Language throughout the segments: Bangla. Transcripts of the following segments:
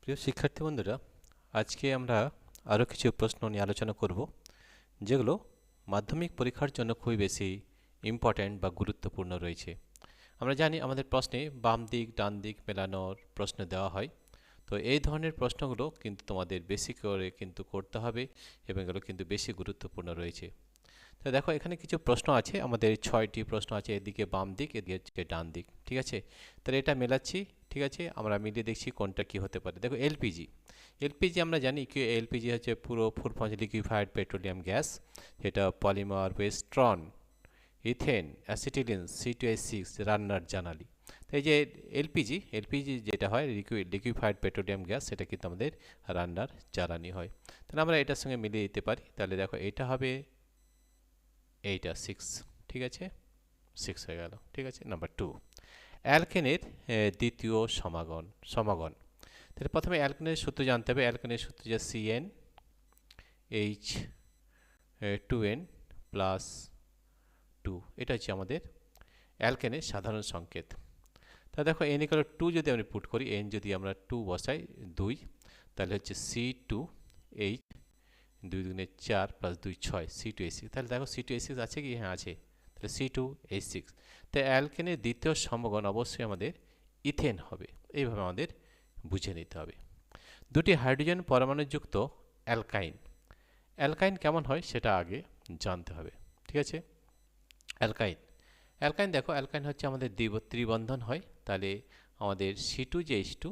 প্রিয় শিক্ষার্থী বন্ধুরা, আজকে আমরা আরও কিছু প্রশ্ন নিয়ে আলোচনা করব যেগুলো মাধ্যমিক পরীক্ষার জন্য খুবই বেশি ইম্পর্ট্যান্ট বা গুরুত্বপূর্ণ রয়েছে। আমরা জানি আমাদের প্রশ্নে বাম দিক ডান দিক মেলানোর প্রশ্ন দেওয়া হয়। তো এই ধরনের প্রশ্নগুলো কিন্তু তোমাদের বেশি করে কিন্তু করতে হবে এবং এগুলো কিন্তু বেশি গুরুত্বপূর্ণ রয়েছে। তো দেখো এখানে কিছু প্রশ্ন আছে, আমাদের 6টি প্রশ্ন আছে, এদিকে বাম দিক এদিকে হচ্ছে ডান দিক, ঠিক আছে। তাহলে এটা মেলাচ্ছি, ঠিক আছে, আমরা মিলিয়ে দেখছি কোনটা কি হতে পারে। দেখো এলপিজি, এলপিজি আমরা জানি কি এলপিজি হচ্ছে পুরো full form liquefied petroleum gas, যেটা পলিমার ওয়েস্ট্রন ইথেন অ্যাসিটিলিন C2H6 রান্নার জ্বালানি। তো এই যে এলপিজি এলপিজি যেটা হয় লিকুইফাইড পেট্রোলিয়াম গ্যাস, সেটা কিন্তু আমাদের রান্নার জ্বালানি হয়। তাহলে আমরা এটার সঙ্গে মিলিয়ে দিতে পারি। তাহলে দেখো এটা হবে এইটা 6, ঠিক আছে, 6 হয়ে গেল, ঠিক আছে। নাম্বার 2, অ্যালকেনের দ্বিতীয় সমাগম। তাহলে প্রথমে অ্যালকেনের সূত্র জানতে হবে। অ্যালকেনের সূত্র যে CnH2n প্লাস 2, এটা হচ্ছে আমাদের অ্যালকেনের সাধারণ সংকেত। তা দেখো n = 2 যদি আমরা পুট করি, n যদি আমরা 2 বসাই 2, তাহলে হচ্ছে C2H, 2 দুগুণে 4 প্লাস 2 6, C2H6। তাহলে দেখো C2H6 আছে কি? হ্যাঁ আছে। তাহলে C2H6। তাই অ্যালকেনের দ্বিতীয় সমগণ অবশ্যই আমাদের ইথেন হবে। এইভাবে আমাদের বুঝে নিতে হবে। দুটি হাইড্রোজেন পরমাণুযুক্ত অ্যালকাইন, অ্যালকাইন কেমন হয় সেটা আগে জানতে হবে, ঠিক আছে। অ্যালকাইন, অ্যালকাইন দেখো অ্যালকাইন হচ্ছে আমাদের ত্রিবন্ধন হয়। তাহলে আমাদের C2H2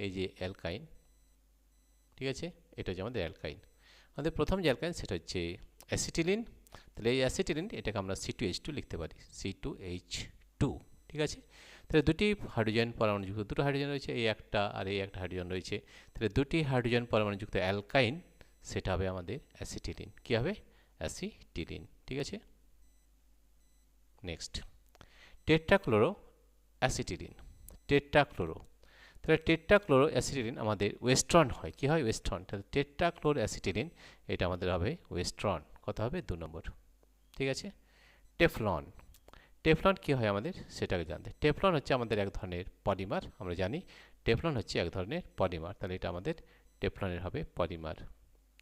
এই যে অ্যালকাইন, ঠিক আছে, এটা হচ্ছে আমাদের অ্যালকাইন। আমাদের প্রথম যে অ্যালকাইন সেটা হচ্ছে অ্যাসিটিলিন। তাহলে এই অ্যাসিটিলিন এটাকে আমরা C2H2 লিখতে পারি, C2H2, ঠিক আছে। তাহলে দুটি হাইড্রোজেন পরমাণুযুক্ত, দুটো হাইড্রোজেন রয়েছে, এই একটা আর এই একটা হাইড্রোজেন রয়েছে। তাহলে দুটি হাইড্রোজেন পরমাণুযুক্ত অ্যালকাইন, সেটা হবে আমাদের অ্যাসিটিলিন। কি হবে? অ্যাসিটিলিন, ঠিক আছে। Next, tetrachloro acetylene, tetrachloro. তাহলে টেট্রাক্লোরো অ্যাসিটিলিন আমাদের ওয়েস্ট্রন হয়। কি হয়? ওয়েস্ট্রন। তাহলে টেট্রাক্লোরো অ্যাসিটিলিন এটা আমাদের হবে ওয়েস্ট্রন। কত হবে? 2 নম্বর, ঠিক আছে। টেফলন, টেফলন কি হয় আমাদের সেটাকে জানতে। টেফলন হচ্ছে আমাদের এক ধরনের পলিমার, আমরা জানি টেফলন হচ্ছে এক ধরনের পলিমার। তাহলে এটা আমাদের টেফলনের হবে পলিমার,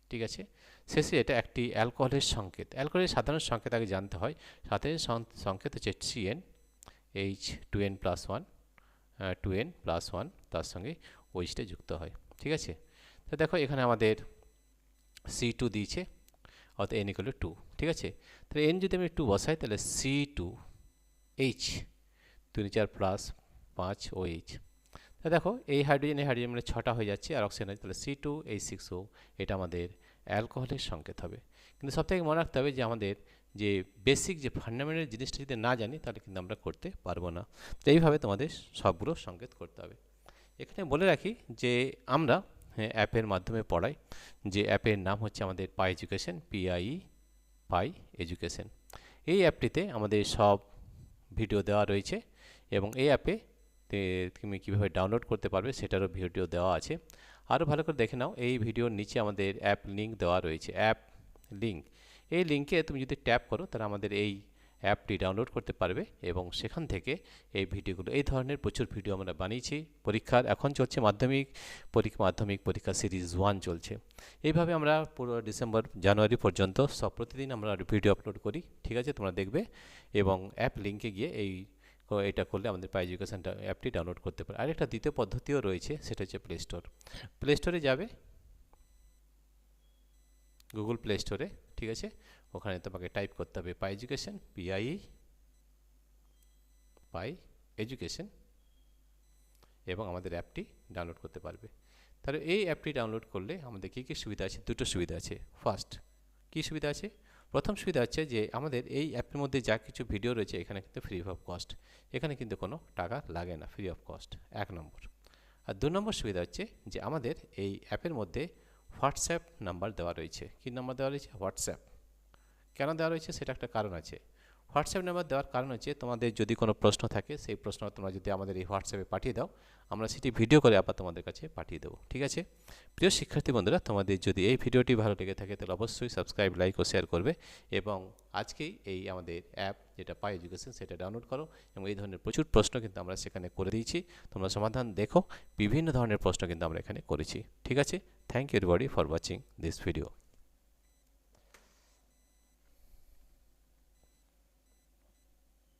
ঠিক আছে। শেষে এটা একটি অ্যালকোহলের সংকেত। অ্যালকোহলের সাধারণ সংকেত আগে জানতে হয়। সাধারণ সংকেত হচ্ছে CnH2n+1, 2n+1, তার সঙ্গে ওইচটা যুক্ত হয়, ঠিক আছে। তো দেখো এখানে আমাদের C2 দিয়েছে, অর্থাৎ n = 2, ঠিক আছে। তাহলে n যদি আমি 2 বসাই, তাহলে C2H 2 4 প্লাস 5 OH। তা দেখো এই হাইড্রোজেন মানে 6টা হয়ে যাচ্ছে, আর অক্সিজেন আছে, তাহলে C2H6O, এটা আমাদের অ্যালকোহলের সংকেত হবে। কিন্তু সবথেকে মনে রাখতে হবে যে আমাদের যে বেসিক যে ফান্ডামেন্টাল জিনিসটা যদি না জানি, তাহলে কিন্তু আমরা করতে পারবো না। তো এইভাবে তোমাদের সবগুলো সংকেত করতে হবে। এখানে বলে রাখি যে আমরা অ্যাপের মাধ্যমে পড়াই, যে অ্যাপের নাম হচ্ছে আমাদের পাই এডুকেশন, PIE, পাই এডুকেশন। এই অ্যাপটিতে আমাদের সব ভিডিও দেওয়া রয়েছে এবং এই অ্যাপে তুমি কীভাবে ডাউনলোড করতে পারবে সেটারও ভিডিও দেওয়া আছে। আরও ভালো করে দেখে নাও, এই ভিডিওর নিচে আমাদের অ্যাপ লিঙ্ক দেওয়া রয়েছে, অ্যাপ লিঙ্ক। এই লিঙ্কে তুমি যদি ট্যাপ করো, তাহলে আমাদের এই অ্যাপটি ডাউনলোড করতে পারবে এবং সেখান থেকে এই ভিডিওগুলো, এই ধরনের প্রচুর ভিডিও আমরা বানিয়েছি। পরীক্ষার এখন চলছে মাধ্যমিক পরীক্ষা সিরিজ 1 চলছে। এইভাবে আমরা পুরো ডিসেম্বর জানুয়ারি পর্যন্ত সব প্রতিদিন আমরা ভিডিও আপলোড করি, ঠিক আছে, তোমরা দেখবে। এবং অ্যাপ লিঙ্কে গিয়ে এটা করলে আমাদের পাই এডুকেশন অ্যাপটি ডাউনলোড করতে পারে। আরেকটা দ্বিতীয় পদ্ধতিও রয়েছে, সেটা হচ্ছে প্লে স্টোর। প্লে স্টোরে যাবে, গুগল প্লে স্টোরে, ঠিক আছে, ওখানে তোমাকে টাইপ করতে হবে পাই এডুকেশন, PIE, পাই এডুকেশন, এবং আমাদের অ্যাপটি ডাউনলোড করতে পারবে। তাহলে এই অ্যাপটি ডাউনলোড করলে আমাদের কী কী সুবিধা আছে? দুটো সুবিধা আছে। ফার্স্ট, কী সুবিধা আছে? প্রথম সুবিধা হচ্ছে যে আমাদের এই অ্যাপের মধ্যে যা কিছু ভিডিও রয়েছে, এখানে কিন্তু ফ্রি অফ কস্ট, এখানে কিন্তু কোনো টাকা লাগে না, ফ্রি অফ কস্ট, 1 নম্বর। আর 2 নম্বর সুবিধা হচ্ছে যে আমাদের এই অ্যাপের মধ্যে হোয়াটসঅ্যাপ নাম্বার দেওয়া রয়েছে। কী নাম্বার দেওয়া রয়েছে? হোয়াটসঅ্যাপ। কেন দেওয়া রয়েছে সেটা একটা কারণ আছে। হোয়াটসঅ্যাপ নাম্বার দেওয়ার কারণ হচ্ছে তোমাদের যদি কোনো প্রশ্ন থাকে সেই প্রশ্ন তোমরা যদি আমাদের এই হোয়াটসঅ্যাপে পাঠিয়ে দাও, আমরা সেটি ভিডিও করে আবার তোমাদের কাছে পাঠিয়ে দেবো। ঠিক আছে প্রিয় শিক্ষার্থী বন্ধুরা, তোমাদের যদি এই ভিডিওটি ভালো লেগে থাকে তাহলে অবশ্যই সাবস্ক্রাইব, লাইক ও শেয়ার করবে এবং আজকেই এই আমাদের অ্যাপ যেটা পাই এডুকেশন সেটা ডাউনলোড করো এবং এই ধরনের প্রচুর প্রশ্ন কিন্তু আমরা সেখানে করে দিয়েছি, তোমরা সমাধান দেখো। বিভিন্ন ধরনের প্রশ্ন কিন্তু আমরা এখানে করেছি। ঠিক আছে, thank you everybody for watching this video.